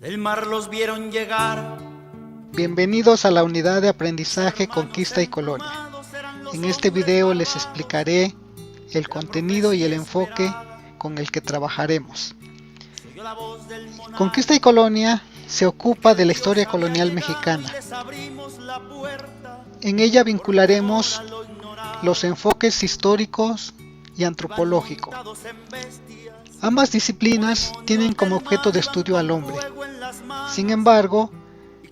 del mar los vieron llegar. Bienvenidos a la unidad de aprendizaje Conquista y Colonia. En este video les explicaré el contenido y el enfoque con el que trabajaremos. Conquista y Colonia se ocupa de la historia colonial mexicana. En ella vincularemos los enfoques históricos y antropológicos. Ambas disciplinas tienen como objeto de estudio al hombre. Sin embargo,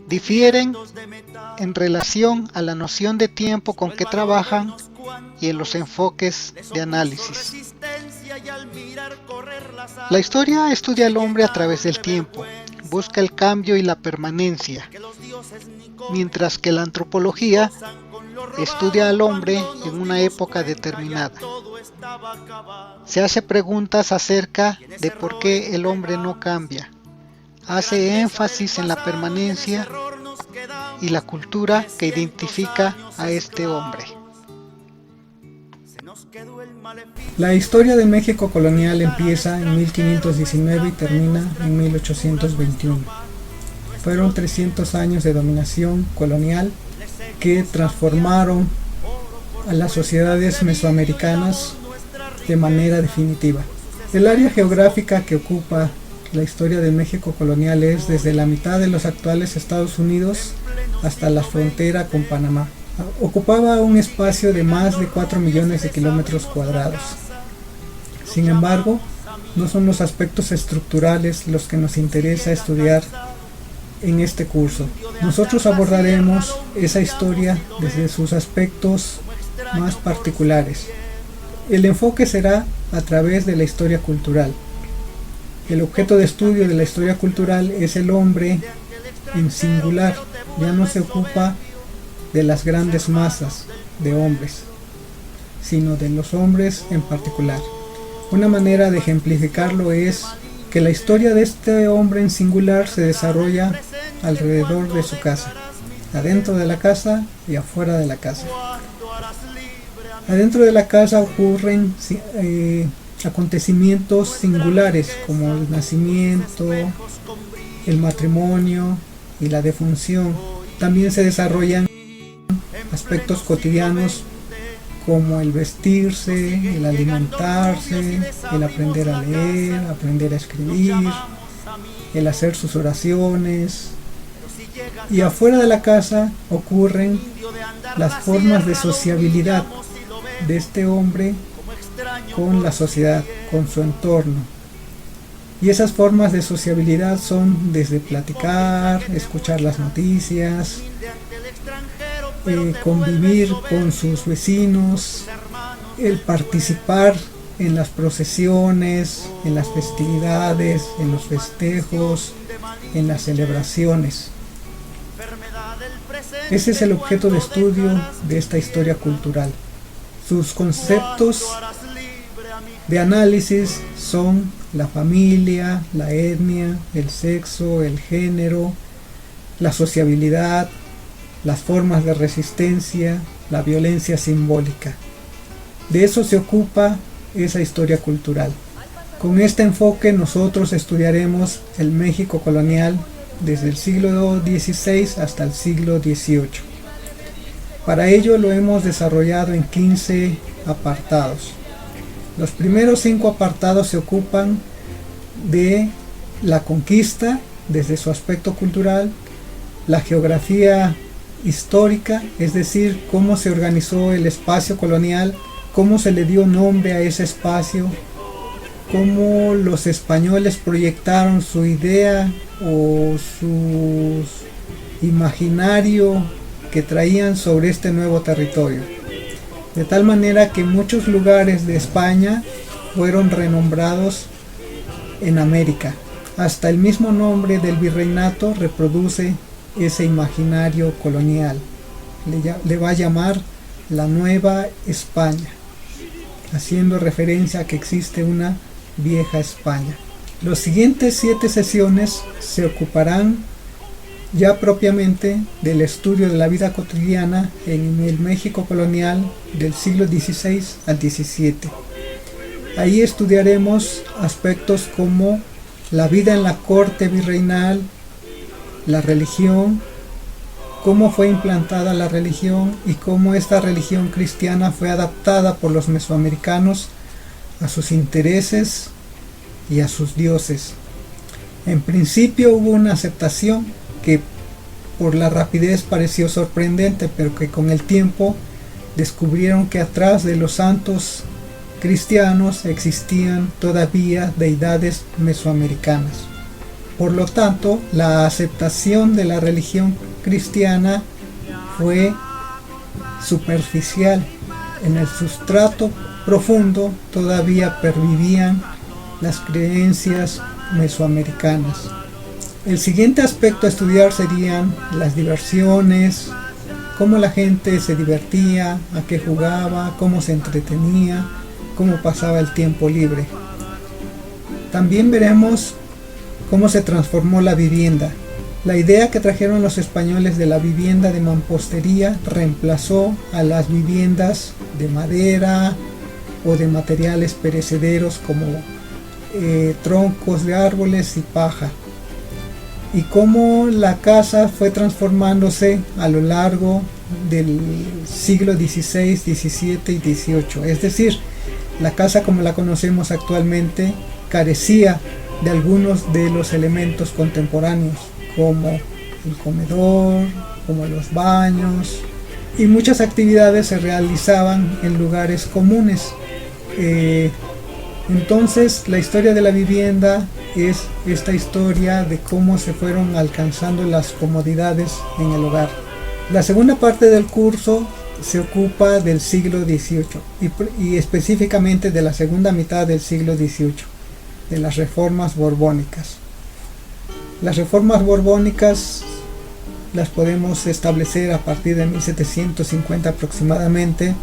difieren en relación a la noción de tiempo con que trabajan y en los enfoques de análisis. La historia estudia al hombre a través del tiempo, busca el cambio y la permanencia, mientras que la antropología estudia al hombre en una época determinada. Se hace preguntas acerca de por qué el hombre no cambia. Hace énfasis en la permanencia y la cultura que identifica a este hombre. La historia de México colonial empieza en 1519 y termina en 1821. Fueron 300 años de dominación colonial que transformaron a las sociedades mesoamericanas de manera definitiva. El área geográfica que ocupa la historia de México colonial es desde la mitad de los actuales Estados Unidos hasta la frontera con Panamá. Ocupaba un espacio de más de 4 millones de kilómetros cuadrados. Sin embargo, no son los aspectos estructurales los que nos interesa estudiar en este curso. Nosotros abordaremos esa historia desde sus aspectos más particulares. El enfoque será a través de la historia cultural. El objeto de estudio de la historia cultural es el hombre en singular. Ya no se ocupa de las grandes masas de hombres, sino de los hombres en particular. Una manera de ejemplificarlo es que la historia de este hombre en singular se desarrolla alrededor de su casa, adentro de la casa y afuera de la casa. Adentro de la casa ocurren acontecimientos singulares como el nacimiento, el matrimonio y la defunción. También se desarrollan aspectos cotidianos como el vestirse, el alimentarse, el aprender a leer, aprender a escribir, el hacer sus oraciones. Y afuera de la casa ocurren las formas de sociabilidad de este hombre con la sociedad, con su entorno. Y esas formas de sociabilidad son desde platicar, escuchar las noticias, convivir con sus vecinos, el participar en las procesiones, en las festividades, en los festejos, en las celebraciones. Ese es el objeto de estudio de esta historia cultural. Sus conceptos de análisis son la familia, la etnia, el sexo, el género, la sociabilidad, las formas de resistencia, la violencia simbólica. De eso se ocupa esa historia cultural. Con este enfoque nosotros estudiaremos el México colonial desde el siglo XVI hasta el siglo XVIII. Para ello lo hemos desarrollado en 15 apartados. Los primeros 5 apartados se ocupan de la conquista desde su aspecto cultural, la geografía histórica, es decir, cómo se organizó el espacio colonial, cómo se le dio nombre a ese espacio, cómo los españoles proyectaron su idea o su imaginario que traían sobre este nuevo territorio. De tal manera que muchos lugares de España fueron renombrados en América. Hasta el mismo nombre del virreinato reproduce ese imaginario colonial. Le va a llamar la Nueva España, haciendo referencia a que existe una vieja España. Los siguientes 7 sesiones se ocuparán ya propiamente del estudio de la vida cotidiana en el México colonial del siglo XVI al XVII. Ahí estudiaremos aspectos como la vida en la corte virreinal, la religión, cómo fue implantada la religión y cómo esta religión cristiana fue adaptada por los mesoamericanos a sus intereses y a sus dioses. En principio hubo una aceptación que por la rapidez pareció sorprendente, pero que con el tiempo descubrieron que atrás de los santos cristianos existían todavía deidades mesoamericanas. Por lo tanto, la aceptación de la religión cristiana fue superficial. En el sustrato profundo todavía pervivían las creencias mesoamericanas. El siguiente aspecto a estudiar serían las diversiones, cómo la gente se divertía, a qué jugaba, cómo se entretenía, cómo pasaba el tiempo libre. También veremos cómo se transformó la vivienda. La idea que trajeron los españoles de la vivienda de mampostería reemplazó a las viviendas de madera o de materiales perecederos como troncos de árboles y paja. Y cómo la casa fue transformándose a lo largo del siglo XVI, XVII y XVIII. Es decir, la casa como la conocemos actualmente carecía de algunos de los elementos contemporáneos, como el comedor, como los baños, y muchas actividades se realizaban en lugares comunes. Entonces, la historia de la vivienda es esta historia de cómo se fueron alcanzando las comodidades en el hogar. La segunda parte del curso se ocupa del siglo XVIII y específicamente de la segunda mitad del siglo XVIII, de las reformas borbónicas. Las reformas borbónicas las podemos establecer a partir de 1750 aproximadamente,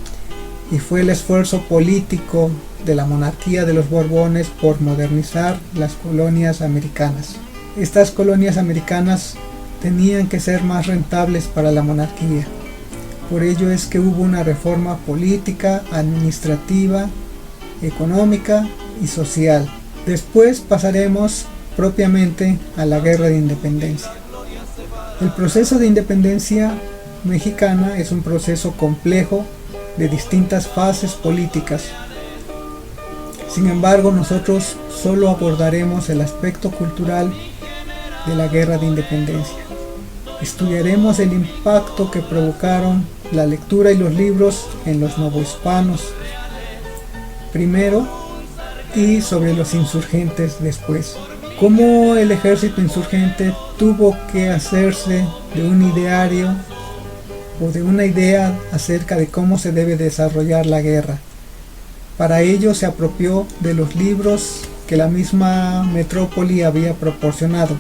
y fue el esfuerzo político de la monarquía de los Borbones por modernizar las colonias americanas. Estas colonias americanas tenían que ser más rentables para la monarquía. Por ello es que hubo una reforma política, administrativa, económica y social. Después pasaremos propiamente a la Guerra de Independencia. El proceso de independencia mexicana es un proceso complejo de distintas fases políticas. Sin embargo, nosotros solo abordaremos el aspecto cultural de la Guerra de Independencia. Estudiaremos el impacto que provocaron la lectura y los libros en los novohispanos primero y sobre los insurgentes después. Cómo el ejército insurgente tuvo que hacerse de un ideario o de una idea acerca de cómo se debe desarrollar la guerra. Para ello se apropió de los libros que la misma metrópoli había proporcionado,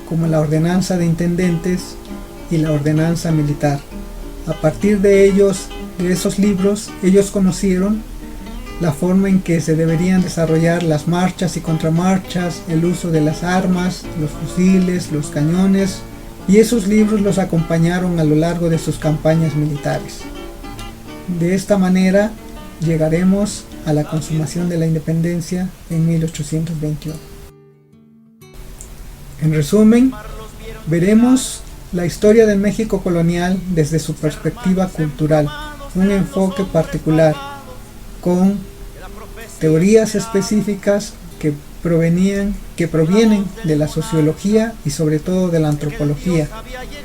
como la ordenanza de intendentes y la ordenanza militar. A partir de esos libros, ellos conocieron la forma en que se deberían desarrollar las marchas y contramarchas, el uso de las armas, los fusiles, los cañones, y esos libros los acompañaron a lo largo de sus campañas militares. De esta manera llegaremos a la consumación de la independencia en 1821. En resumen, veremos la historia del México colonial desde su perspectiva cultural, un enfoque particular, con teorías específicas que provienen de la sociología y sobre todo de la antropología,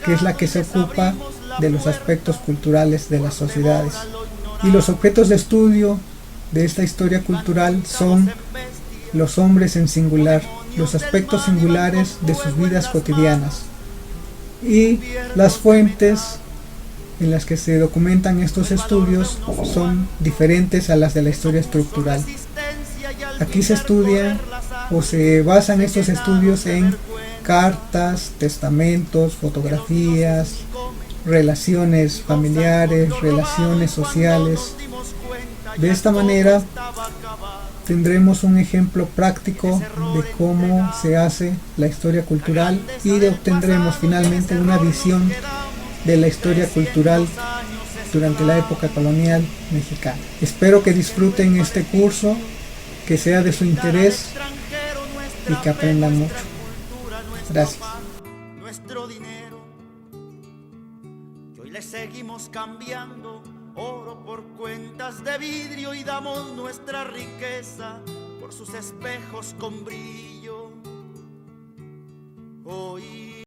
que es la que se ocupa de los aspectos culturales de las sociedades. Y los objetos de estudio de esta historia cultural son los hombres en singular, los aspectos singulares de sus vidas cotidianas, y las fuentes en las que se documentan estos estudios son diferentes a las de la historia estructural. Aquí se estudian o se basan estos estudios en cartas, testamentos, fotografías, relaciones familiares, relaciones sociales. De esta manera tendremos un ejemplo práctico de cómo se hace la historia cultural y obtendremos finalmente una visión de la historia cultural durante la época colonial mexicana. Espero que disfruten este curso, que sea de su interés y que aprendan mucho. Gracias. nuestro dinero, que hoy le seguimos cambiando oro por cuentas de vidrio y damos nuestra riqueza por sus espejos con brillo. Hoy